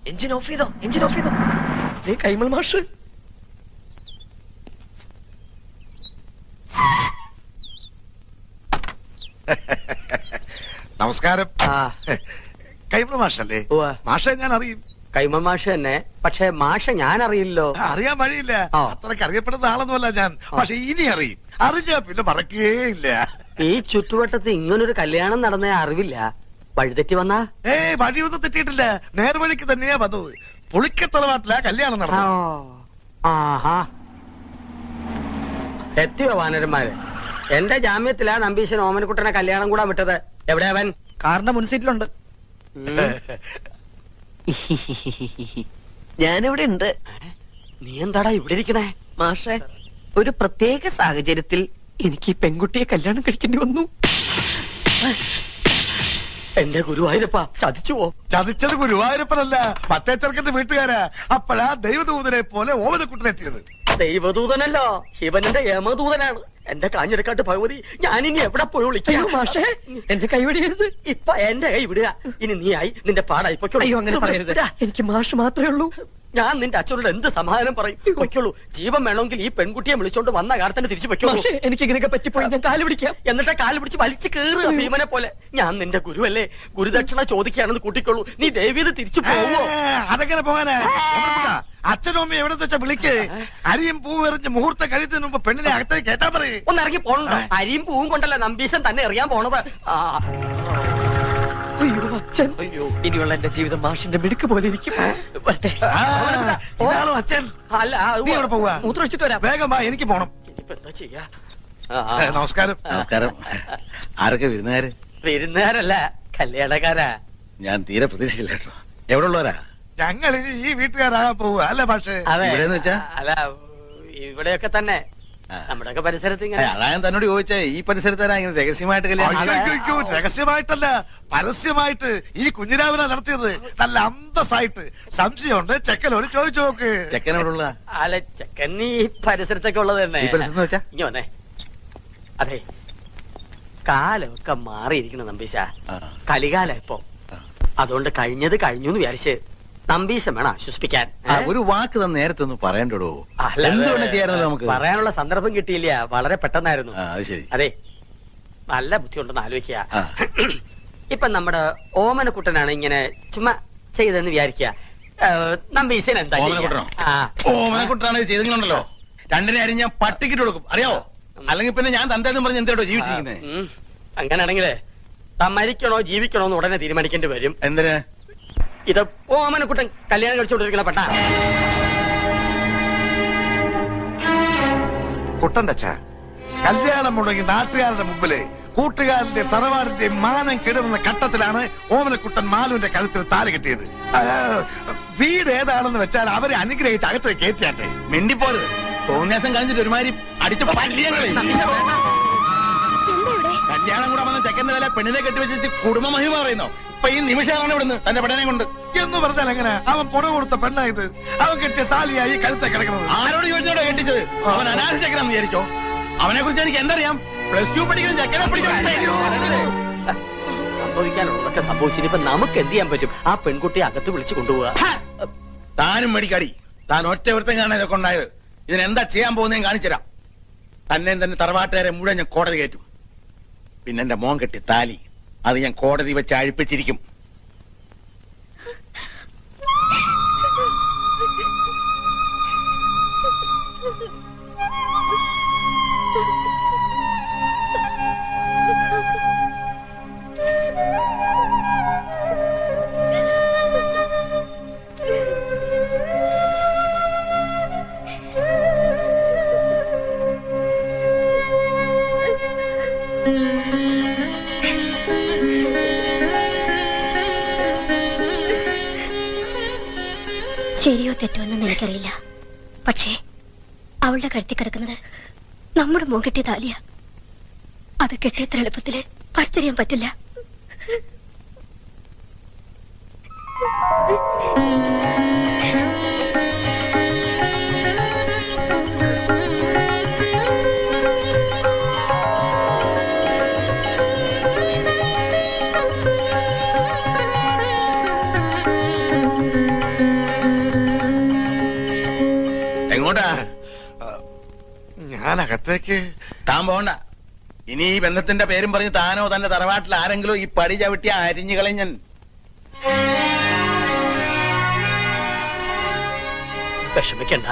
Engine off ചെയ്തോ, engine off ചെയ്തോ. കൈമൾ മാഷ് നമസ്കാരം. കൈമൾ മാഷല്ലേ? മാഷെ ഞാൻ അറിയും. കൈമൾ മാഷ് തന്നെ. പക്ഷെ മാഷ ഞാൻ അറിയില്ലോ. അറിയാൻ വഴിയില്ല, അത്രക്ക് അറിയപ്പെടുന്ന ആളൊന്നുമല്ല ഞാൻ. പക്ഷെ ഇനി അറിയും. അറിഞ്ഞാ പിന്നെ മറക്കേയില്ല. ഈ ചുറ്റുവട്ടത്ത് ഇങ്ങനൊരു കല്യാണം നടന്ന അറിവില്ല. വഴിതെറ്റി വന്നാ? വഴിയൊന്നും തെറ്റിയിട്ടില്ല, നേർവഴിക്ക് തന്നെയാ വന്നത്. പുളിക്കത്തറവാട്ടിലാ കല്യാണം നടന്നത്. ആഹാ, എത്തിയോ വാനരന്മാര്? എന്റെ ജാമ്യത്തിലാ നമ്പീശൻ ഓമനക്കുട്ടനെ കല്യാണം കൂടാൻ വിട്ടത്. എവിടെ അവൻ? കാറിന്റെ മുൻസീറ്റിലുണ്ട്. ഞാനിവിടെ ഉണ്ട്. നീ എന്താടാ ഇവിടെ ഇരിക്കണേ? മാഷെ, ഒരു പ്രത്യേക സാഹചര്യത്തിൽ എനിക്ക് ഈ പെൺകുട്ടിയെ കല്യാണം കഴിക്കേണ്ടി വന്നു. എന്റെ ഗുരുവായൂരപ്പ, ചതിച്ചുവോ? ചതിച്ചത് ഗുരുവായൂരപ്പനല്ല, മറ്റേ ചെറുക്കന്റെ വീട്ടുകാരാ. അപ്പോഴാ ദൈവദൂതനെ പോലെ ഓമനക്കുട്ടനെത്തിയത്. ദൈവദൂതനല്ലോ, ശിവനന്റെ യമദൂതനാണ്. എന്റെ കാഞ്ഞിരക്കാട്ട് ഭഗവതി, ഞാനിനി എവിടെ പോയി വിളിക്കാം? മാഷേ, എന്റെ കൈ വിടരുത്. ഇപ്പൊ എന്റെ കൈ വിടുക. ഇനി നീ ആയി, നിന്റെ പാടായി പൊയ്ക്കോളൂ. അയ്യോ, അങ്ങനെ പറയരുത്. എനിക്ക് മാഷ് മാത്രമേ ഉള്ളൂ. ഞാൻ നിന്റെ അച്ഛനോട് എന്ത് സമാധാനം പറയും? പൊയ്ക്കോളൂ. ജീവൻ വേണമെങ്കിൽ ഈ പെൺകുട്ടിയെ വിളിച്ചോണ്ട് വന്ന കാലത്തന്നെ തിരിച്ചു പൊയ്ക്കോളൂ. എനിക്ക് ഇങ്ങനെയൊക്കെ പറ്റിപ്പോയി ഞാൻ കാല് പിടിക്കാം. എന്നിട്ട് കാല് പിടിച്ച് വലിച്ചു കയറുക ഭീമനെ പോലെ. ഞാൻ നിന്റെ ഗുരുവല്ലേ, ഗുരുദക്ഷിണ ചോദിക്കുകയാണെന്ന് കൂട്ടിക്കോളൂ. നീ ദേവീത് തിരിച്ചു പോവോ? അതെങ്ങനെ പോകാനാ? അച്ഛനും അമ്മയും എവിടെ വെച്ചാ വിളിക്ക്. അരിയും പൂവും എറിഞ്ഞ് മുഹൂർത്തം കഴിയുന്നതിന് മുമ്പ് പെണ്ണിനെ അകത്തേക്ക് കേട്ടാ പറയും. ഒന്ന് ഇറങ്ങി പോണോ? അരിയും പൂവും കൊണ്ടല്ല നമ്പീശൻ തന്നെ എറിയാൻ പോണത്. അയ്യോ അച്ഛൻ, അയ്യോ, ഇനിയുള്ള എന്റെ ജീവിതം മാഷിന്റെ മിടുക്ക് പോലെ ഇരിക്കും. അച്ഛൻ അല്ല, നീ എവിടെ പോവാ? മൂത്രം വെച്ചിട്ട് വരാം. വേഗം വാ, എനിക്ക് പോണം. ഇനിയിപ്പോ എന്താ ചെയ്യാ? നമസ്കാരം. നമസ്കാരം. ആരൊക്കെ വിരുന്നുകാര്? വിരുന്നുകാരല്ല, കല്യാണക്കാരാ. ഞാൻ തീരെ പ്രതീക്ഷിച്ചില്ല കേട്ടോ. എവിടെ ഉള്ളവരാ? ഞങ്ങൾ ഈ വീട്ടുകാരാകാൻ പോവുക അല്ലേ പക്ഷേ? ഇവിടെന്ന് വെച്ചാ? അല്ല, ഇവിടെയൊക്കെ തന്നെ നമ്മുടെയൊക്കെ പരിസരത്ത് ഇങ്ങനെ. അതാ ഞാൻ തന്നോട് ചോദിച്ചേ, ഈ പരിസരത്താരാ ഇങ്ങനെ രഹസ്യമായിട്ട് കല്യാണം? രഹസ്യമായിട്ടല്ല, പരസ്യമായിട്ട് ഈ കുഞ്ഞിരാവിനെ നടത്തിയത്. നല്ല അന്തസ്സായിട്ട്. സംശയമുണ്ട്, ചെക്കനോട് ചോദിച്ചു നോക്ക്. ചെക്കനോടുള്ള? അല്ല, ചെക്കൻ ഈ പരിസരത്തൊക്കെ ഉള്ളത് തന്നെ. ഈ പരിസരത്ത് വെച്ചാ? ഇനി വന്നേ. അതെ, കാലമൊക്കെ മാറിയിരിക്കണം നമ്പീശ. കലികാല ഇപ്പൊ. അതുകൊണ്ട് കഴിഞ്ഞത് കഴിഞ്ഞു എന്ന് വിചാരിച്ച് നമ്പീശം വേണം ആശ്വസിപ്പിക്കാൻ. ഒരു വാക്ക് തന്നെ നേരത്തെ ഒന്ന് പറയണ്ടോ? എന്തുകൊണ്ട് ചെയ്യാറുണ്ടോ? നമുക്ക് പറയാനുള്ള സന്ദർഭം കിട്ടിയില്ല, വളരെ പെട്ടെന്നായിരുന്നു. ശരി. അതെ, നല്ല ബുദ്ധിയുണ്ടെന്ന് ആലോചിക്കുക. ഇപ്പൊ നമ്മുടെ ഓമനക്കുട്ടനാണ് ഇങ്ങനെ ചുമ്മാ ചെയ്തെന്ന് വിചാരിക്കുക. നമ്പീശൻ എന്താ? ഓമനക്കുട്ടനാണ് ചെയ്തെങ്കിലുണ്ടല്ലോ, രണ്ടിനെ അരി ഞാൻ പട്ടിക്കിട്ട് കൊടുക്കും, അറിയാവോ? അല്ലെങ്കിൽ പിന്നെ ഞാൻ തന്തേന്ന് പറഞ്ഞ് എന്തോ ജീവിച്ചിരിക്കുന്നത്. അങ്ങനെയാണെങ്കിലേ താൻ മരിക്കണോ ജീവിക്കണോ എന്ന് ഉടനെ തീരുമാനിക്കേണ്ടി വരും. എന്തിന്? ഇത് ഓമനക്കുട്ടൻ കല്യാണം കഴിച്ചുകൊണ്ടിരിക്കണ പെട്ട കുട്ടന്റെ അച്ഛ, കല്യാണം മുടങ്ങി നാട്ടുകാരുടെ മുമ്പില് കൂട്ടുകാരന്റെ തറവാടിന്റെ മാനം കെടുന്ന ഘട്ടത്തിലാണ് ഓമനക്കുട്ടൻ മാലുവിന്റെ കഴുത്തിൽ താലി കെട്ടിയത്. വീട് ഏതാണെന്ന് വെച്ചാൽ അവരെ അനുഗ്രഹിച്ച് അകത്ത് കയറ്റിയാട്ടെ. മിണ്ടിപ്പോരുത്. തോന്നിയാസം കഴിഞ്ഞിട്ട് ഒരുമാതിരി അടിച്ച് കല്യാണം കൂടെ വന്ന ചെക്കന്റെ തല പെണ്ണിനെ കെട്ടിവെച്ചിട്ട് കുടുംബ മഹിമ പറയുന്നോ? ഇപ്പൊ ഈ നിമിഷമാണ് ഇവിടുന്ന് തന്റെ പെണ്ണനെ കൊണ്ട് എന്ന് പറഞ്ഞാൽ എങ്ങനെ? അവൻ പുറ കൊടുത്ത പെണ്ണായത്. അവൻ കെട്ടിയ താലിയായി കഴുത്തെ കിടക്കുന്നത്. ആരോട് ചോദിച്ചോടോ കെട്ടിച്ചത്? അവൻ അനാഥ ചെക്കനാന്ന് വിചാരിച്ചോ? അവനെ കുറിച്ച് എനിക്ക് എന്തറിയാം? +2 പഠിക്കുന്ന ചെക്കനെ സംഭവിക്കാനുള്ളതൊക്കെ സംഭവിച്ചിട്ട് ഇപ്പൊ നമുക്ക് എന്ത് ചെയ്യാൻ പറ്റും? ആ പെൺകുട്ടിയെ അകത്ത് വിളിച്ചു കൊണ്ടുപോവാ. താനും മേടിക്കാടി. താൻ ഒറ്റ വൃത്തം കാണാൻ ഇതൊക്കെ ഉണ്ടായത്. ഇതിനെന്താ ചെയ്യാൻ പോകുന്നതെന്ന് കാണിച്ചുതരാം. തന്നെ തന്നെ തറവാട്ടുകാരെ മുഴുവൻ ഞാൻ കോടതി കയറ്റും. പിന്നെ എന്റെ മോൻ കെട്ടി താലി അത് ഞാൻ കോടതി വെച്ച് അഴിപ്പിച്ചിരിക്കും. ശരിയോ തെറ്റോ എന്ന് എനിക്കറിയില്ല. പക്ഷേ അവളുടെ കഴുത്തി കിടക്കുന്നത് നമ്മുടെ മോൻ കെട്ടിയ താലിയ. അത് കെട്ടിയത്ര എളുപ്പത്തില് പറിച്ചറിയാൻ പറ്റില്ല. എങ്ങോട്ടാ? ഞാൻ അകത്തേക്ക്. താൻ പോണ്ട. ഇനി ഈ ബന്ധത്തിന്റെ പേരും പറഞ്ഞ് താനോ തന്റെ തറവാട്ടിൽ ആരെങ്കിലും ഈ പടി ചവിട്ടിയ അരിഞ്ഞു കളയും ഞാൻ. വിഷമിക്കണ്ട.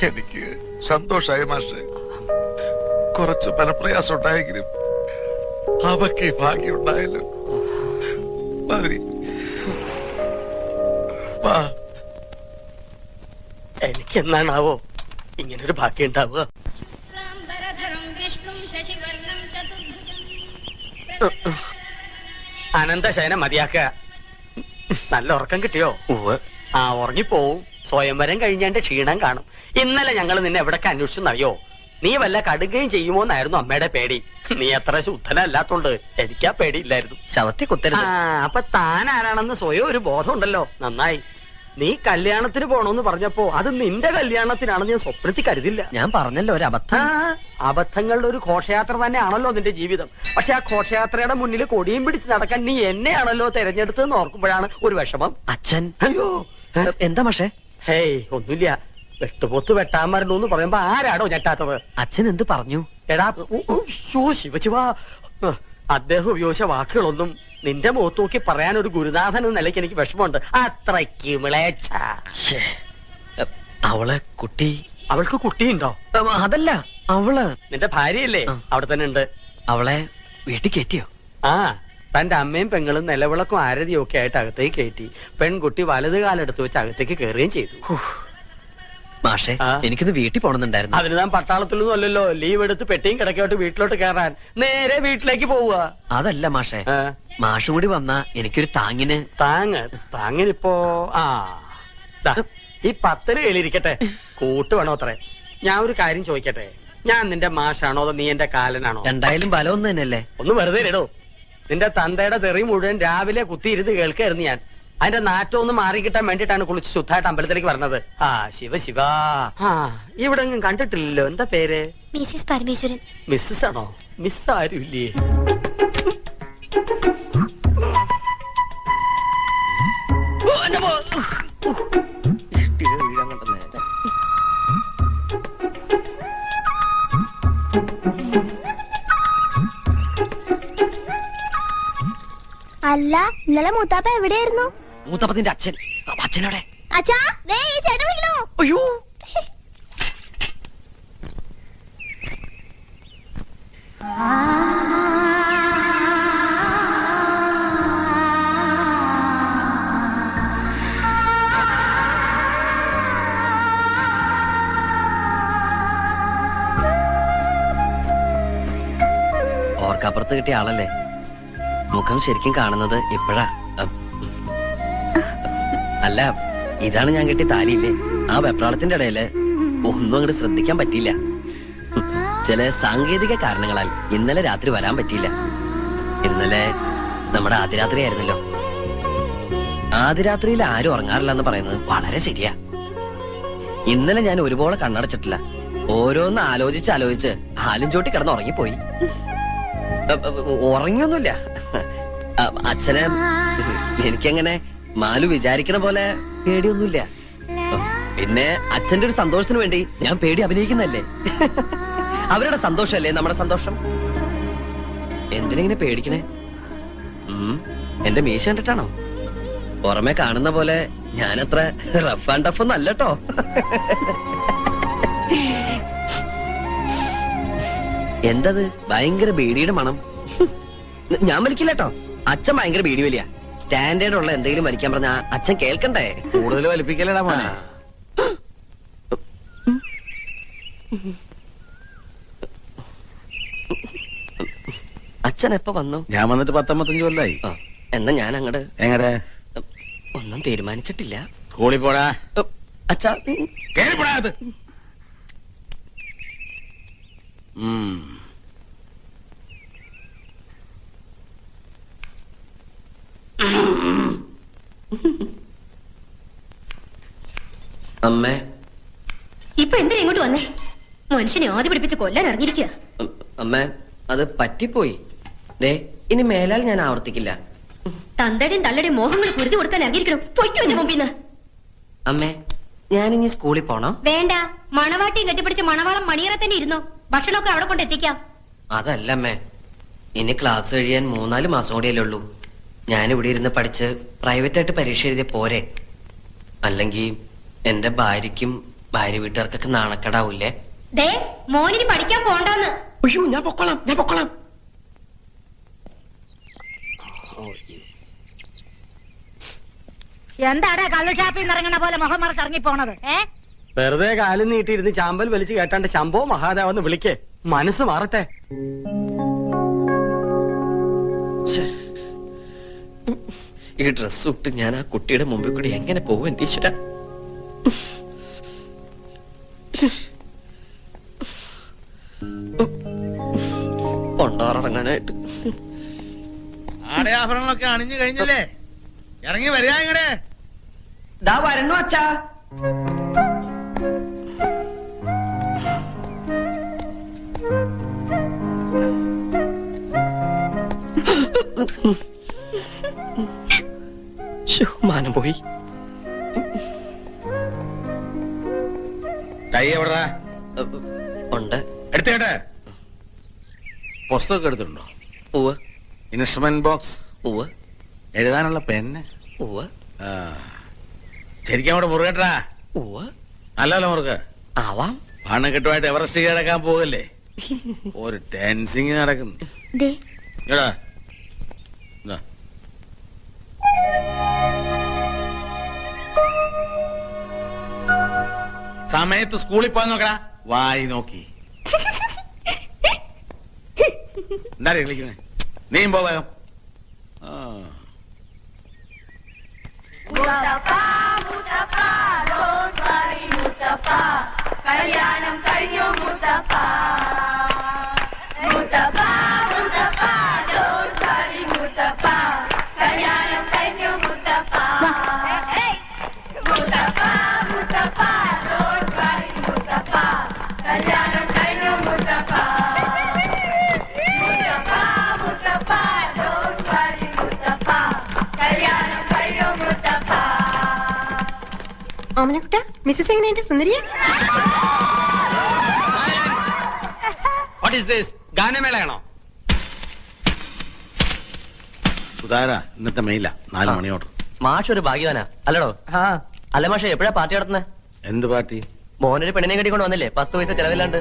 എനിക്ക് സന്തോഷായി മാഷെ. കുറച്ച് മനപ്രയാസം ഉണ്ടായെങ്കിലും അവക്ക് ഭാഗ്യം ഉണ്ടായല്ലോ. മതി. വാ. എനിക്ക് എന്നാണാവോ ഇങ്ങനൊരു ഭാഗ്യം ഉണ്ടാവുക? അനന്തശയനം മതിയാക്ക. നല്ല ഉറക്കം കിട്ടിയോ? ആ, ഉറങ്ങിപ്പോവും. സ്വയംവരം കഴിഞ്ഞാന്റെ ക്ഷീണം കാണും. ഇന്നലെ ഞങ്ങൾ നിന്നെ എവിടൊക്കെ അന്വേഷിച്ചെന്നറിയോ? നീ വല്ല കടുകയും ചെയ്യുമോന്നായിരുന്നു അമ്മയുടെ പേടി. നീ അത്ര ശുദ്ധനല്ലാത്തോണ്ട് എനിക്കാ പേടിയില്ലായിരുന്നു. ശവത്തെ കുത്തരുത്. അപ്പൊ താൻ ആരാണെന്ന് സ്വയം ഒരു ബോധം ഉണ്ടല്ലോ. നന്നായി. നീ കല്യാണത്തിന് പോണോന്ന് പറഞ്ഞപ്പോ അത് നിന്റെ കല്യാണത്തിനാണെന്ന് ഞാൻ സ്വപ്നത്തിൽ കരുതില്ല. ഞാൻ പറഞ്ഞല്ലോ ഒരു അബദ്ധം. അബദ്ധങ്ങളുടെ ഒരു ഘോഷയാത്ര തന്നെയാണല്ലോ നിന്റെ ജീവിതം. പക്ഷെ ആ ഘോഷയാത്രയുടെ മുന്നിൽ കൊടിയും പിടിച്ച് നടക്കാൻ നീ എന്നെയാണല്ലോ തെരഞ്ഞെടുത്തതെന്ന് ഓർക്കുമ്പോഴാണ് ഒരു വിഷമം. അച്ഛൻ അയ്യോ, എന്താ പക്ഷേ? ഹേയ്, ഒന്നുമില്ല. വെട്ടുപോത്ത് വെട്ടാൻ മരണു എന്ന് പറയുമ്പോ ആരാടോ ഞെട്ടാത്തത്? അച്ഛൻ എന്ത് പറഞ്ഞു? എടാ, ശിവശിവ, അദ്ദേഹം ഉപയോഗിച്ച വാക്കുകളൊന്നും നിന്റെ മുഖത്ത് നോക്കി പറയാൻ ഒരു ഗുരുനാഥൻ എന്ന നിലയ്ക്ക് എനിക്ക് വിഷമമുണ്ട്. അത്രയ്ക്ക് വിളേച്ച. അവളെ കുട്ടി. അവൾക്ക് കുട്ടിയുണ്ടോ? അതല്ല, അവള് നിന്റെ ഭാര്യയല്ലേ? അവിടെ തന്നെ ഉണ്ട്. അവളെ വീട്ടിൽ കയറ്റിയോ? ആ, തന്റെ അമ്മയും പെങ്ങളും നിലവിളക്കും ആരതിയും ഒക്കെ ആയിട്ട് അകത്തേക്ക് കയറ്റി. പെൺകുട്ടി വലത് കാലെടുത്ത് വെച്ച് അകത്തേക്ക് കയറുകയും ചെയ്തു. മാഷെ, എനിക്കൊന്ന് വീട്ടിൽ പോണെന്നുണ്ടായിരുന്നു. അതിന് താൻ പട്ടാളത്തിലൊന്നും അല്ലല്ലോ. ലീവ് എടുത്ത് പെട്ടിയും കിടക്കോട്ട് വീട്ടിലോട്ട് കയറാൻ നേരെ വീട്ടിലേക്ക് പോവുക. അതല്ല മാഷെ, മാഷും കൂടി വന്നാ എനിക്കൊരു താങ്ങിന്. താങ്ങിനിപ്പോ ഈ 10 കയ്യിലിരിക്കട്ടെ. കൂട്ട് വേണോ അത്രേ? ഞാൻ ഒരു കാര്യം ചോദിക്കട്ടെ. ഞാൻ നിന്റെ മാഷാണോ അതോ നീ എന്റെ കാലനാണോ? എന്തായാലും ബലം ഒന്ന് തന്നെയല്ലേ. ഒന്ന് വെറുതെ ഇടോ. നിന്റെ തന്തയുടെ തെറി മുഴുവൻ രാവിലെ കുത്തിയിരുന്ന് കേൾക്കായിരുന്നു ഞാൻ. അതിന്റെ നാറ്റം ഒന്ന് മാറിക്കിട്ടാൻ വേണ്ടിട്ടാണ് കുളിച്ച് ശുദ്ധമായിട്ട് അമ്പലത്തിലേക്ക് പറഞ്ഞത്. ആ, ശിവ. ഇവിടെ ഒന്നും കണ്ടിട്ടില്ലല്ലോ. എന്താ പേര്? മിസ്സിസ് പരമേശ്വരൻ. മിസ്സസ് ആണോ? മിസ് ആരുമില്ലേ? അല്ല, ഇന്നലെ മൂത്താപ്പ എവിടെയായിരുന്നു? മൂത്തപ്പത്തിന്റെ അച്ഛൻ. അച്ഛനോടെ. അച്ഛാ, ദേ ഈ ചേട്ടൻ വിളിക്കണോ? അയ്യോ, ഓർക്കപ്പുറത്ത് കിട്ടിയ ആളല്ലേ. മുഖം ശരിക്കും കാണുന്നത് ഇപ്പോഴാ. അല്ല, ഇതാണ് ഞാൻ കിട്ടിയ താലിയില്ലേ. ആ വെപ്രാളത്തിന്റെ ഇടയില് ഒന്നും അങ്ങോട്ട് ശ്രദ്ധിക്കാൻ പറ്റിയില്ല. ചില സാങ്കേതിക കാരണങ്ങളാൽ ഇന്നലെ രാത്രി വരാൻ പറ്റിയില്ല. ഇന്നലെ നമ്മുടെ ആദ്യരാത്രി ആയിരുന്നല്ലോ. ആദ്യരാത്രിയിൽ ആരും ഉറങ്ങാറില്ല എന്ന് പറയുന്നത് വളരെ ശരിയാ. ഇന്നലെ ഞാൻ ഒരുപോലെ കണ്ണടച്ചിട്ടില്ല. ഓരോന്ന് ആലോചിച്ച് ഹാലും ചോട്ടി കിടന്ന് ഉറങ്ങിപ്പോയി. ഉറങ്ങിയൊന്നുമില്ല. അച്ഛനെ എനിക്കങ്ങനെ മാലു വിചാരിക്കണ പോലെ പേടിയൊന്നുമില്ല. പിന്നെ അച്ഛന്റെ ഒരു സന്തോഷത്തിന് വേണ്ടി ഞാൻ പേടി അഭിനയിക്കുന്നല്ലേ. അവരുടെ സന്തോഷമല്ലേ നമ്മുടെ സന്തോഷം. എന്തിനെങ്ങനെ പേടിക്കണേ? എന്റെ മീശ കണ്ടിട്ടാണോ? പുറമെ കാണുന്ന പോലെ ഞാനത്ര റഫ് ആൻഡ് ടഫ് ഒന്നും അല്ലട്ടോ. എന്തത് ഭയങ്കര ബീഡിയുടെ മണം? ഞാൻ വലിക്കില്ലട്ടോ. അച്ഛൻ ഭയങ്കര ബീഡി വലിയ. സ്റ്റാൻഡേർഡ് ഉള്ള എന്തെങ്കിലും വലിക്കാൻ പറഞ്ഞ അച്ഛൻ കേൾക്കണ്ടേ? കൂടുതൽ വലിപ്പിക്കലടാ മോനെ. അച്ഛൻ എപ്പോ വന്നു? ഞാൻ വന്നിട്ട് 10-15 കൊല്ലായി. എന്നാ ഞാൻ അങ്ങട് എങ്ങടെ? ഒന്നും തീരുമാനിച്ചിട്ടില്ല. സ്കൂളിൽ പോടാ. അച്ഛാ, കേറിപ്പോടാത്. അമ്മേ, ഇപ്പൊ എന്തിനാ ഇങ്ങോട്ട് വന്നേ? മനുഷ്യനെ ആദ്യം പിടിപ്പിച്ച് കൊല്ലാൻ ഇറങ്ങിയിരിക്കുക. അമ്മേ, അത് പറ്റിപ്പോയി. ദേ, ഇനി മേലാൽ ഞാൻ ആവർത്തിക്കില്ല. തന്തയുടെയും തള്ളയുടെയും മോഹങ്ങൾ കുരുതി കൊടുക്കാൻ ഇറങ്ങിയിരിക്കണം. പൊയ്ക്കോ എന്റെ മുമ്പിന്ന്. അമ്മേ, ഞാനിനി സ്കൂളിൽ പോണം. വേണ്ട, മണവാട്ടിയും കെട്ടിപ്പിടിച്ച് മണവാളം മണിയറ തന്നെ ഇരുന്നോ. ഭക്ഷണമൊക്കെ അവിടെ കൊണ്ട് എത്തിക്കാം. അതല്ലമ്മേ, ഇനി ക്ലാസ് കഴിയാൻ 3-4 മാസം കൂടിയല്ലേ ഉള്ളൂ. ഞാനിവിടെ ഇരുന്ന് പഠിച്ച് പ്രൈവറ്റായിട്ട് പരീക്ഷ എഴുതിയ പോരെ? അല്ലെങ്കിൽ എന്റെ ഭാര്യയ്ക്കും ഭാര്യ വീട്ടുകാർക്കൊക്കെ നാണക്കേടാവൂലേ? ദേ, മോനിന് പഠിക്കാൻ പോണ്ടെന്ന്. ഞാൻ പൊക്കോളാം. എന്താടാ കള്ളുഷാപ്പിൽ നിന്ന് ഇറങ്ങണ പോലെ മുഖം മറച്ചിറങ്ങി പോണത്? വെറുതെ കാലും നീട്ടിയിരുന്ന് ചാമ്പൽ വലിച്ചു കേട്ടാണ്ട് ശംഭോ മഹാദേവെന്ന് വിളിക്കേ, മനസ്സ് മാറട്ടെ. ഈ ഡ്രസ് ഇട്ട് ഞാൻ ആ കുട്ടിയുടെ മുമ്പിൽ കൂടി എങ്ങനെ പോകും എന്റെ ഈശ്വര? കൊണ്ടാറടങ്ങാനായിട്ട് ആടയാഭരണങ്ങളൊക്കെ അണിഞ്ഞു കഴിഞ്ഞില്ലേ? ഇറങ്ങി വരിക ഇങ്ങടെ. ദാ വരണു അച്ഛാ. മാനം പോയി. തൈ എവിടാ? ഉണ്ട്. എടുത്തേട്ടെ. പുസ്തകം എടുത്തിട്ടുണ്ടോ? ഉവ്വ് ഇൻസ്ട്രുമെന്റ് ബോക്സ്, ഉവ്വ് എഴുതാനുള്ള പെന്ന്. ഉവ്വ് ശരിക്കും അവിടെ മുറുകട്ടാ. ഉവ്വ് നല്ലല്ലോ മുറുക. ആവാം. പണക്കെട്ടുമായിട്ട് എവറസ്റ്റ് കിടക്കാൻ പോകല്ലേ? ഒരു ടെൻസിങ് നടക്കുന്നു. ദേ, എടാ ഇതാ. സമയത്ത് സ്കൂളിൽ പോയി നോക്കടാ. വായി നോക്കി എന്താ കളിക്കുന്നേ? നീയും പോവായോ? കല്യാണം കഴിഞ്ഞു മുത്തപ്പ, മുത്തപ്പ മുത്തപ്പ don't worry മുത്തപ്പ, കല്യാണം കഴിഞ്ഞു മുത്തപ്പ, മുത്തപ്പ മുത്തപ്പ don't worry മുത്തപ്പ, കല്യാണം കഴിഞ്ഞു മുത്തപ്പ, മുത്തപ്പ മുത്തപ്പ don't worry മുത്തപ്പ, കല്യാണം കഴിഞ്ഞു മുത്തപ്പ. ഓമനക്കുട്ട, മിസ്സസ് എങ്ങനെയുണ്ട്? സുന്ദരിയ? What is this? ഗാനമേളയാണോ? സുധാര, ഇന്നത്തെ മെയില 4 മണിയോട്ട്. മാഷ് ഒരു ഭാഗ്യവാനാ അല്ലടോ? അല്ല മാഷെ, എപ്പോഴാ പാർട്ടി നടത്തുന്നേ? എന്ത് പാർട്ടി? മോനൊരു പെണ്ണിനെ കെട്ടിക്കൊണ്ട് വന്നില്ലേ, 10 പൈസ ചെലവില്ലാണ്ട്.